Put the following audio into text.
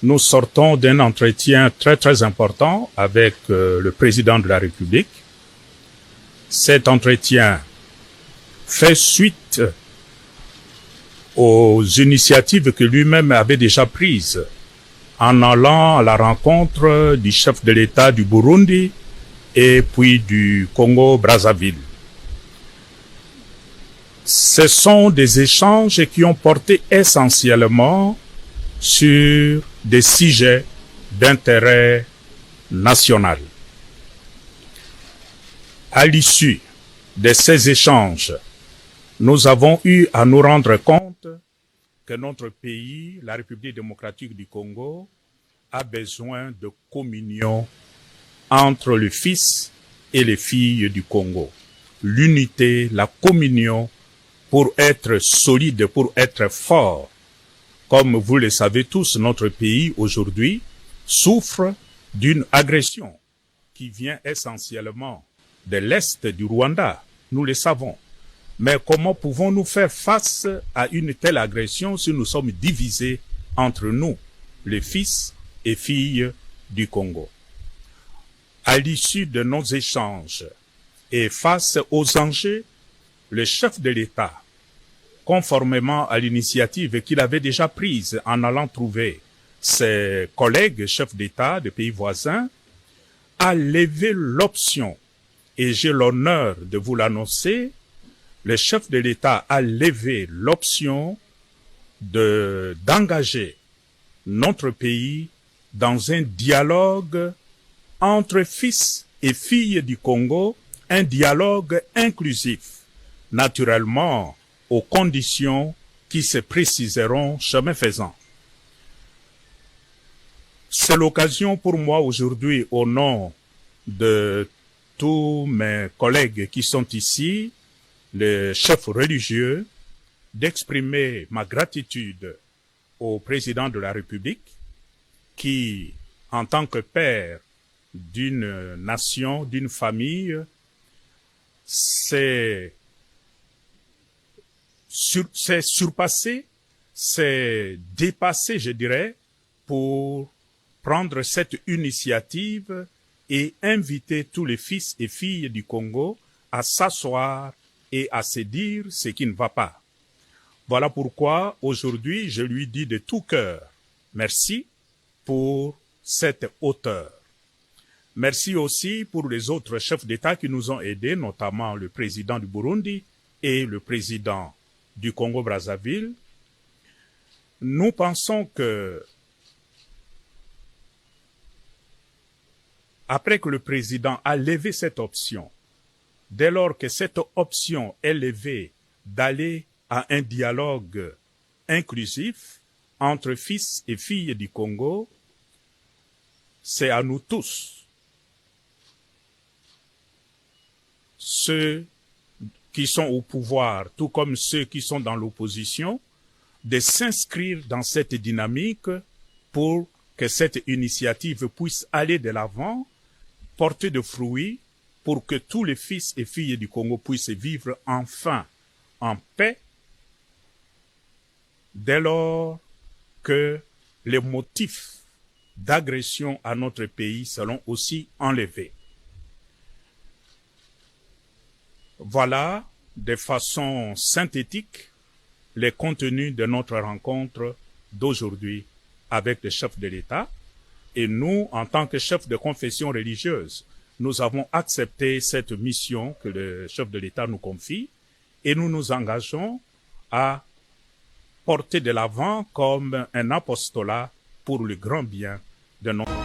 nous sortons d'un entretien très important avec le président de la République. Cet entretien fait suite aux initiatives que lui-même avait déjà prises en allant à la rencontre du chef de l'État du Burundi et puis du Congo-Brazzaville. Ce sont des échanges qui ont porté essentiellement sur des sujets d'intérêt national. À l'issue de ces échanges, nous avons eu à nous rendre compte que notre pays, la République démocratique du Congo, a besoin de communion entre le fils et les filles du Congo. L'unité, la communion pour être solide, pour être fort. Comme vous le savez tous, notre pays aujourd'hui souffre d'une agression qui vient essentiellement de l'Est du Rwanda. Nous le savons. Mais comment pouvons-nous faire face à une telle agression si nous sommes divisés entre nous, les fils et filles du Congo? À l'issue de nos échanges et face aux enjeux, le chef de l'État, conformément à l'initiative qu'il avait déjà prise en allant trouver ses collègues chefs d'État de pays voisins, a levé l'option, et j'ai l'honneur de vous l'annoncer, le chef de l'État a levé l'option d'engager notre pays dans un dialogue entre fils et filles du Congo, un dialogue inclusif, naturellement aux conditions qui se préciseront chemin faisant. C'est l'occasion pour moi aujourd'hui, au nom de tous mes collègues qui sont ici, les chefs religieux, d'exprimer ma gratitude au président de la République qui, en tant que père d'une nation, d'une famille, s'est surpassé, s'est dépassé, je dirais, pour prendre cette initiative et inviter tous les fils et filles du Congo à s'asseoir et à se dire ce qui ne va pas. Voilà pourquoi aujourd'hui je lui dis de tout cœur merci pour cette hauteur. Merci aussi pour les autres chefs d'État qui nous ont aidés, notamment le président du Burundi et le président du Congo-Brazzaville. Nous pensons que après que le président a levé cette option, dès lors que cette option est levée d'aller à un dialogue inclusif entre fils et filles du Congo, c'est à nous tous, ceux qui sont au pouvoir, tout comme ceux qui sont dans l'opposition, de s'inscrire dans cette dynamique pour que cette initiative puisse aller de l'avant, porter de fruits, pour que tous les fils et filles du Congo puissent vivre enfin en paix, dès lors que les motifs d'agression à notre pays seront aussi enlevés. Voilà, de façon synthétique, les contenus de notre rencontre d'aujourd'hui avec le chef de l'État. Et nous, en tant que chef de confession religieuse, nous avons accepté cette mission que le chef de l'État nous confie et nous nous engageons à porter de l'avant comme un apostolat pour le grand bien de notre